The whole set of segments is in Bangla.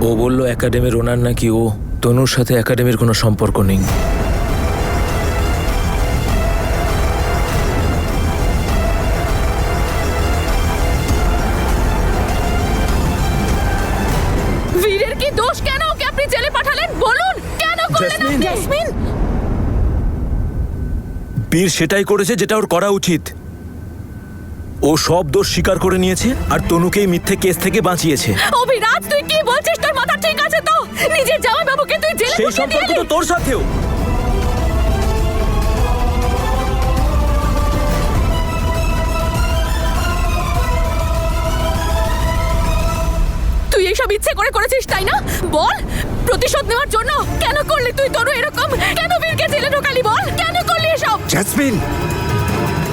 ও বলল একাডেমির ওনার নাকি ও তনুর সাথে একাডেমির কোনো সম্পর্ক নেই। বীরের কি দোষ? কেন ওকে আপনি জেলে পাঠালেন? বলুন কেন করলেন? জেসমিন, বীর সেটাই করেছে যেটা ওর করা উচিত। ও সব দোষ স্বীকার করে নিয়েছে আর তনুকেই মিথ্যে কেস থেকে বাঁচিয়েছে। অভিরাজ, তুই কি বলছিস? তোর মাথা ঠিক আছে তো? নিজের জামাইবাবুকে তুই জেলে সেই ঢুকিয়ে সম্পর্ক দিলি। তো তোর সাথেও। তুই এইসব ইচ্ছে করে করেছিস তাই না? বল, প্রতিশোধ নেওয়ার জন্য। কেন করলি তুই তনু এরকম? কেন বীরকে জেলে ঢোকালি? বল কেন করলি এসব? জেসমিন,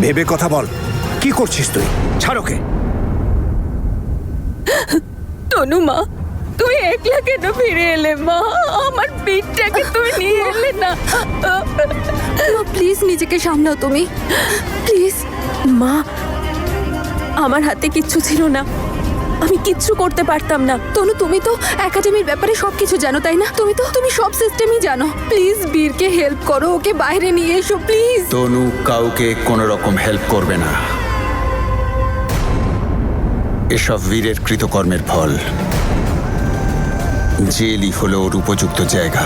ভেবে কথা বল। কি করছিস তুই? ছাড় ওকে। তনু মা, তুমি একলা কেন ফিরে এলে মা? আমার বীরটাকে তুমি নিয়ে এলে না। প্লিজ নিজেকে সামলাও তুমি, প্লিজ। মা, আমার হাতে কিচ্ছু ছিল না, আমি কিচ্ছু করতে পারতাম না। তনু, তুমি তো একাডেমির ব্যাপারে সবকিছু জানো তাই না? তুমি সব সিস্টেমই জানো। প্লিজ বীরকে হেল্প করো, ওকে বাইরে নিয়ে এসো প্লিজ। তনু কাউকে কোনো রকম হেল্প করবে না। এসব বীরের কৃতকর্মের ফল। জেলই হলো ওর উপযুক্ত জায়গা।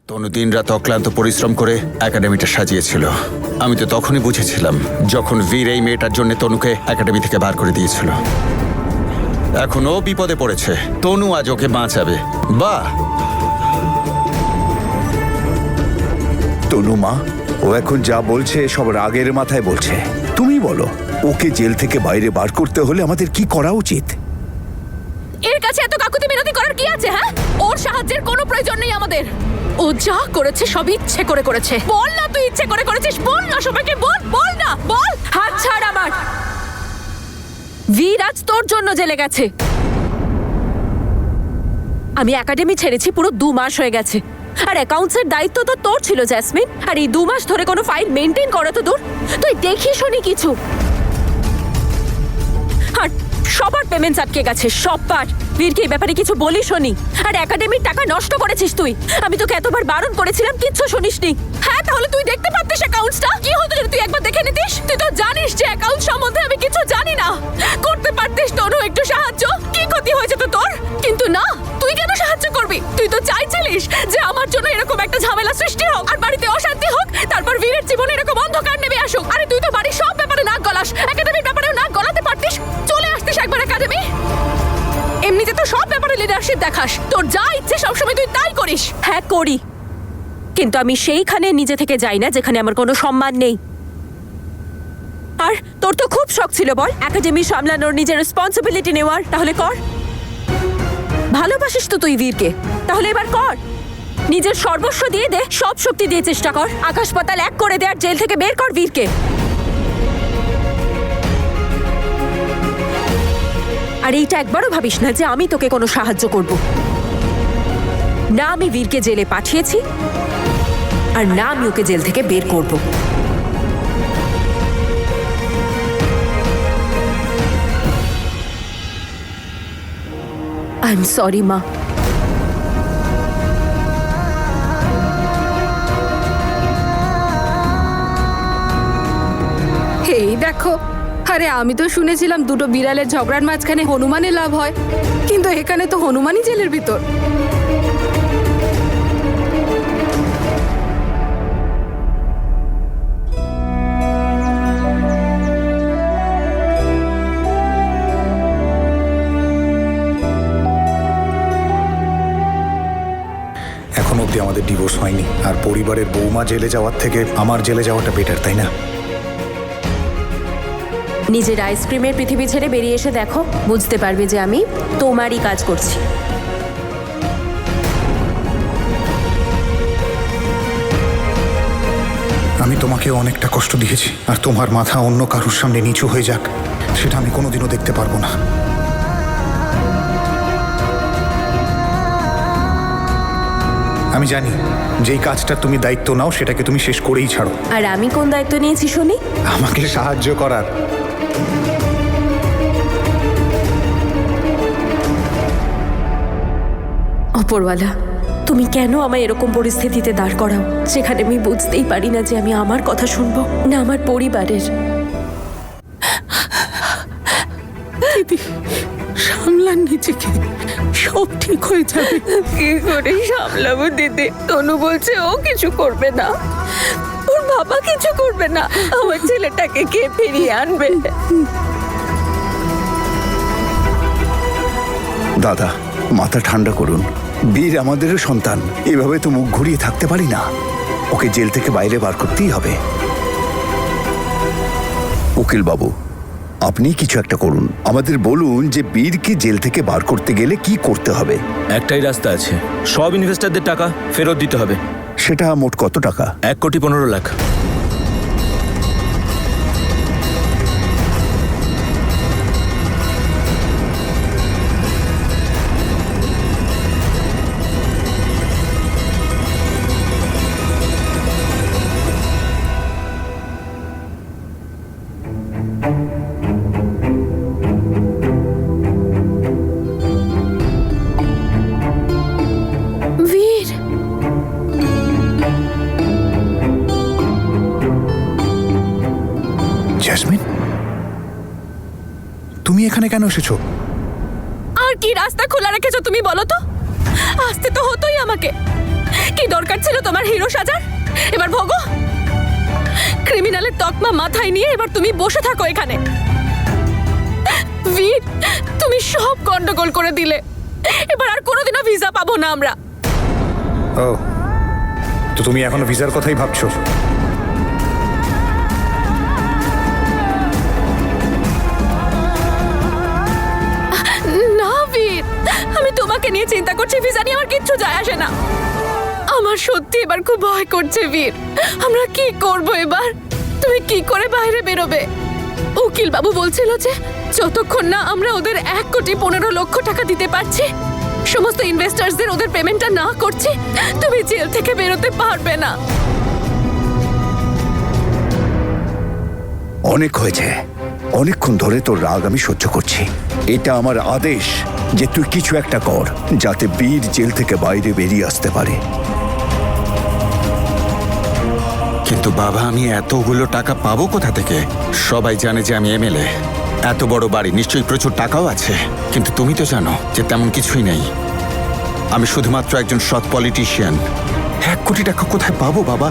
তনু দিনরাত অক্লান্ত পরিশ্রম করে একাডেমিটা সাজিয়েছিল। আমি তো তখনই বুঝেছিলাম যখন বীর এই মেয়েটার জন্য তনুকে একাডেমি থেকে বার করে দিয়েছিল। এখন ও বিপদে পড়েছে, তনু আজ ওকে বাঁচাবে। বাহ! তনু মা, ও এখন যা বলছে সব রাগের মাথায় বলছে। তুমি বলো, ওকে জেল থেকে বাইরে বার করতে হলে আমাদের কি করা উচিত? এর কাছে এত কাকুতি মিনতি করার কি আছে? হ্যাঁ, ওর সাহায্যের কোনো প্রয়োজন নেই আমাদের। ও যা করেছে সব ইচ্ছে করে করেছে। বল না তুই ইচ্ছে করে করেছিস? বল না সবাইকে, বল বল না, বল। হাত ছাড় আমার। বীর আজ তোর জন্য জেলে গেছে। আমি একাডেমি ছেড়েছি পুরো 2 মাস হয়ে গেছে। আর অ্যাকাউন্টসের দায়িত্ব তো তোর ছিল জেসমিন। আর এই 2 মাস ধরে কোনো ফাইল মেনটেন করা তো দূর, তুই দেখি শুনি কিছু। আর সবার পেমেন্টস আটকে গেছে, সববার। বীরকে এই ব্যাপারে কিছু বলিস শুনি। আর একাডেমির টাকা নষ্ট করেছিস তুই। আমি তোকে এতবার বারণ করেছিলাম, কিচ্ছু শুনিসনি। হ্যাঁ, তাহলে তুই দেখতে পারতিস অ্যাকাউন্টসটা। কি হতো যদি তুই একবার দেখে নিতিস? তুই তো জানিস যে অ্যাকাউন্ট সম্বন্ধে আমি কিছু জানি না। করতে পারতিস তনু একটু সাহায্য। কি ক্ষতি হয়েছে তো তোর? কিন্তু না, তুই কেন সাহায্য করবি? তুই তো চাইছিলিস যে আমার জন্য এরকম একটা ঝামেলা সৃষ্টি হোক আর বাড়িতে অশান্তি হোক, তারপর বীরের জীবনে এরকম অন্ধকার নেমে আসুক। আরে তুই তো বাড়ির সব ব্যাপারে নাক গলাস, একাডেমির ব্যাপারেও নাক গলাতে পারতিস। চলে আসতিস একবার একাডেমি। এমনিতে তো সব ব্যাপারে লিডারশিপ দেখাস। তোর যা ইচ্ছে সবসময় তুই তাই করিস। হ্যাঁ করি, কিন্তু আমি সেইখানে নিজে থেকে যাই না যেখানে আমার কোনো সম্মান নেই। আর তোর তো খুব শখ ছিল বল একাডেমি সামলানোর, নিজের রেসপন্সিবিলিটি নেওয়ার। তাহলে কর। ভালোবাসিস তো তুই বীরকে, তাহলে এবার কর। নিজের সর্বস্ব দিয়ে দে, সব শক্তি দিয়ে চেষ্টা কর। আকাশ পাতাল এক করে দে আর জেল থেকে বের কর বীরকে। আর এইটা একবারও ভাবিস না যে আমি তোকে কোনো সাহায্য করব না। আমি বীরকে জেলে পাঠিয়েছি, আর না আমি ওকে জেল থেকে বের করব। আই এম সরি মা। এই দেখো, আরে আমি তো শুনেছিলাম দুটো বিড়ালের ঝগড়ার মাঝখানে হনুমানের লাভ হয়, কিন্তু এখানে তো হনুমানই জেলের ভিতর। এখন অবধি আমাদের ডিভোর্স হয়নি, আর পরিবারের বৌমা জেলে যাওয়ার থেকে আমার জেলে যাওয়াটা বেটার, তাই না? নিজের আইসক্রিমের পৃথিবী ছেড়ে বেরিয়ে এসে দেখো, বুঝতে পারবে যে আমি তোমারই কাজ করছি। আমি তোমাকে অনেকটা কষ্ট দিয়েছি, আর তোমার মাথা অন্য কারোর সামনে নিচু হয়ে যাক সেটা আমি কোনোদিনও দেখতে পারবো না। আমি জানি যেই কাজটা তুমি দায়িত্ব নাও সেটাকে তুমি শেষ করেই ছাড়ো। আর আমি কোন দায়িত্ব নিয়েছি শুনি? আমাকে সাহায্য করার। অপরওয়ালা, তুমি কেন আমায় এরকম পরিস্থিতিতে দাঁড় করাও যেখানে আমি বুঝতেই পারি না যে আমি আমার কথা শুনবো না আমার পরিবারের। দিদি সামলান নিজেকে, সব ঠিক হয়ে যাবে। কি করে সামলাবো দিদি? তনু বলছে ও কিছু করবে না, ওর বাবা কিছু করবে না, আমার ছেলেটাকে কে ফিরিয়ে আনবে? দাদা, মাথা ঠান্ডা করুন। বীর আমাদেরও সন্তান, এভাবে তো মুখ ঘুরিয়ে থাকতে পারি না। ওকে জেল থেকে বাইরে বার করতেই হবে। উকিল বাবু, আপনি কিছু একটা করুন। আমাদের বলুন যে বীরকে জেল থেকে বার করতে গেলে কি করতে হবে। একটাই রাস্তা আছে, সব ইনভেস্টরদের টাকা ফেরত দিতে হবে। সেটা মোট কত টাকা? 1,15,00,000। বীর, জেসমিন, তুমি এখানে কেন এসেছো? আর কি রাস্তা খোলা রেখেছো তুমি বলো তো? আসতে তো হতোই আমাকে। কি দরকার ছিল তোমার হিরো সাজার? এবার ভোগো। ক্রিমিনালের তকমা মাথায় নিয়ে এবার তুমি বসে থাকো এখানে। বীর, তুমি সব গন্ডগোল করে দিলে। এবার আর কোনোদিনও ভিসা পাবো না আমরা। ও, তো তুমি এখনো ভিসার কথাই ভাবছো? না বীর, আমি তোমাকে নিয়ে চিন্তা করছি, ভিসা নিয়ে আমার কিচ্ছু যায় আসে না। আমার সত্যি এবার খুব ভয় করছে বীর। আমরা কি করব এবার? তুমি কি করে বাইরে বেরোবে? উকিল বাবু বলছিল যে যতক্ষণ না আমরা ওদের 1,15,00,000 টাকা দিতে পারছি, সমস্ত ইনভেস্টার্সদের ওদের পেমেন্টটা না করছি, তুমি জেল থেকে বেরোতে পারবে না। অনেক হয়েছে, অনেকক্ষণ ধরে তোর রাগ আমি সহ্য করছি। এটা আমার আদেশ যে তুই কিছু একটা কর যাতে বীর জেল থেকে বাইরে বেরিয়ে আসতে পারে। কিন্তু বাবা, আমি এতগুলো টাকা পাবো কোথা থেকে? সবাই জানে যে আমি এমএলএ, এত বড় বাড়ি, নিশ্চয়ই প্রচুর টাকাও আছে। কিন্তু তুমি তো জানো যে তেমন কিছুই নেই। আমি শুধুমাত্র একজন সৎ পলিটিশিয়ান। 1 কোটি টাকা কোথায় পাবো বাবা?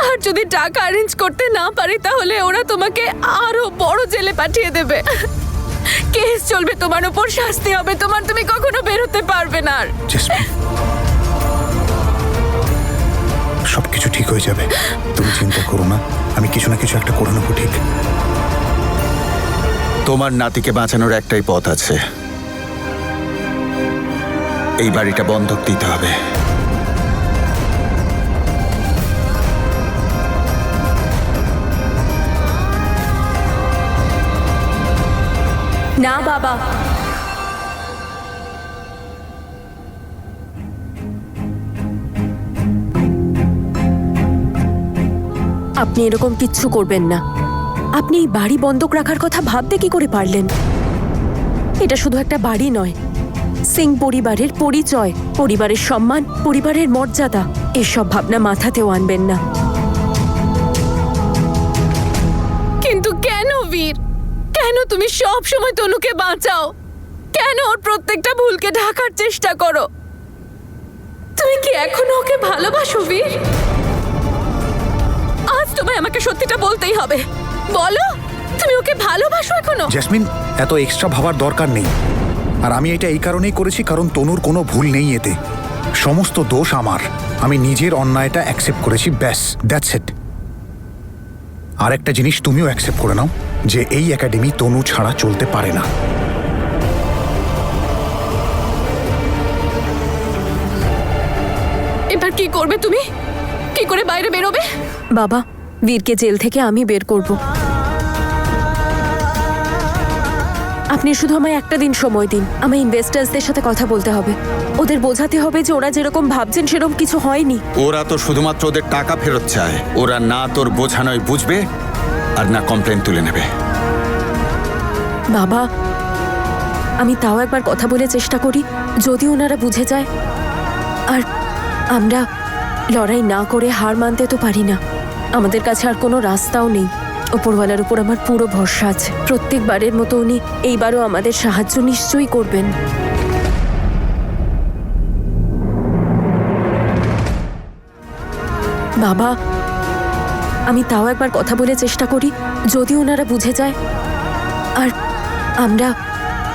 আর যদি টাকা অ্যারেঞ্জ করতে না পারি তাহলে ওরা তোমাকে আরো বড় জেলে পাঠিয়ে দেবে। কেস চলবে তোমার উপর, শাস্তি হবে তোমার, তুমি কখনো বেরোতে পারবে না আর। জেসমিন, সবকিছু ঠিক হয়ে যাবে, তুমি চিন্তা করো না। আমি কিছু না কিছু একটা করে নেবো, ঠিক? তোমার নাতিকে বাঁচানোর একটাই পথ আছে, এই বাড়িটা বন্ধক দিতে হবে। না বাবা, আপনি এরকম কিচ্ছু করবেন না। আপনি এই বাড়ি বন্ধক রাখার কথা ভাবতে কি করে পারলেন? এটা শুধু একটা বাড়ি নয়, সিং পরিবারের পরিচয়, পরিবারের সম্মান, পরিবারের মর্যাদা, এসব ভাবনা মাথাতেও আনবেন না। কিন্তু কেন বীর, কেন তুমি সব সময় তনুকে বাঁচাও? কেন ওর প্রত্যেকটা ভুলকে ঢাকার চেষ্টা করো? তুমি কি এখনো ওকে ভালোবাসো বীর? আজ তোমায় আমাকে সত্যিটা বলতেই হবে। বলো, তুমি ওকে ভালোবাসো এখনো? জেসমিন, এত এক্সট্রা ভাবার দরকার নেই। আর আমি এটা এই কারণেই করেছি কারণ তনুর কোনো ভুল নেই এতে। সমস্ত দোষ আমার। আমি নিজের অন্যায়টা অ্যাকসেপ্ট করেছি, ব্যাস, দ্যাটস ইট। আর একটা জিনিস তুমিও অ্যাকসেপ্ট করে নাও, যে এই একাডেমি তনু ছাড়া চলতে পারে না। এবার কি করবে তুমি? কি করে বাইরে বেরোবে? বাবা, বীরকে জেল থেকে আমি বের করব। আপনি শুধু আমায় একটা দিন সময় দিন। আমার ইনভেস্টার্সদের সাথে কথা বলতে হবে, ওদের বোঝাতে হবে যে ওরা যেরকম ভাবছেন সেরকম কিছু হয়নি। ওরা তো শুধুমাত্র ওদের টাকা ফেরত চায়। ওরা না তোর বোঝানোয় বুঝবে আর না কমপ্লেন তুলে নেবে। বাবা, আমি তাও একবার কথা বলে চেষ্টা করি। যদি ওনারা বুঝে যায়, আর আমরা লড়াই না করে হার মানতে তো পারি না। আমাদের কাছে আর কোনো রাস্তাও নেই। ওপরওয়ালার উপর আমার পুরো ভরসা আছে। প্রত্যেকবারের মতো উনি এইবারও আমাদের সাহায্য নিশ্চয়ই করবেন। বাবা, আমি তাও একবার কথা বলে চেষ্টা করি, যদি ওনারা বুঝে যায়, আর আমরা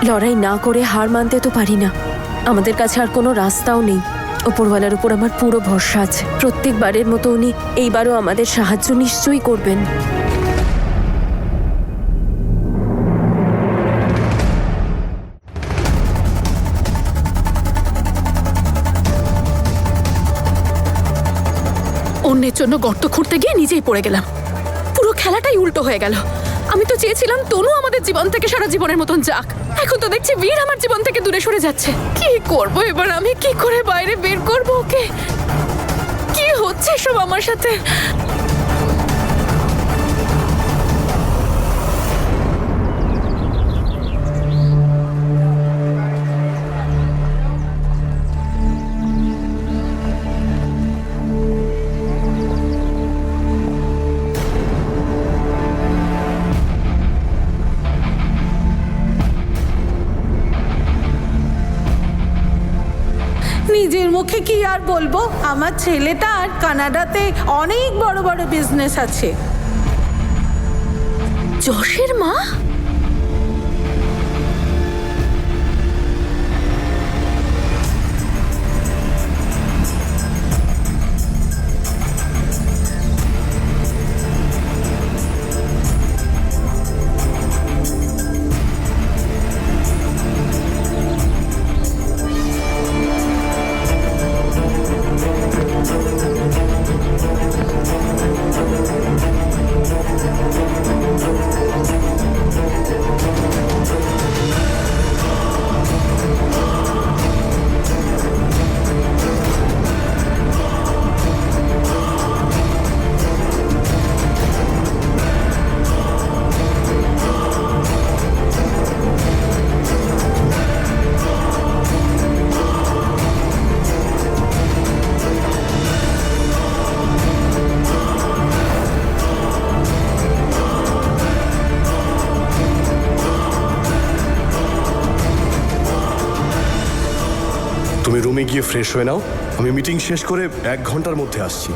লড়াই না করে হার মানতে তো পারি না। আমাদের কাছে আর কোনো রাস্তাও নেই। ওপরওয়ালার উপর আমার পুরো ভরসা আছে। প্রত্যেকবারের মতো উনি এইবারও আমাদের সাহায্য নিশ্চয়ই করবেন। অন্যের জন্য গর্ত খুঁড়তে গিয়ে নিজেই পড়ে গেলাম। পুরো খেলাটাই উল্টো হয়ে গেল। আমি তো চেয়েছিলাম তনু আমাদের জীবন থেকে সারা জীবনের মতন যাক। এখন তো দেখছি বীর আমার জীবন থেকে দূরে সরে যাচ্ছে। কি করব এবার আমি? কি করে বাইরে বের করব ওকে? কি হচ্ছে সব আমার সাথে? নিজের মুখে কি আর বলবো, আমার ছেলেটার কানাডাতে অনেক বড় বড় বিজনেস আছে। যশের মা? তুমি রুমে গিয়ে ফ্রেশ হয়ে নাও, আমি মিটিং শেষ করে 1 ঘন্টার মধ্যে আসছি।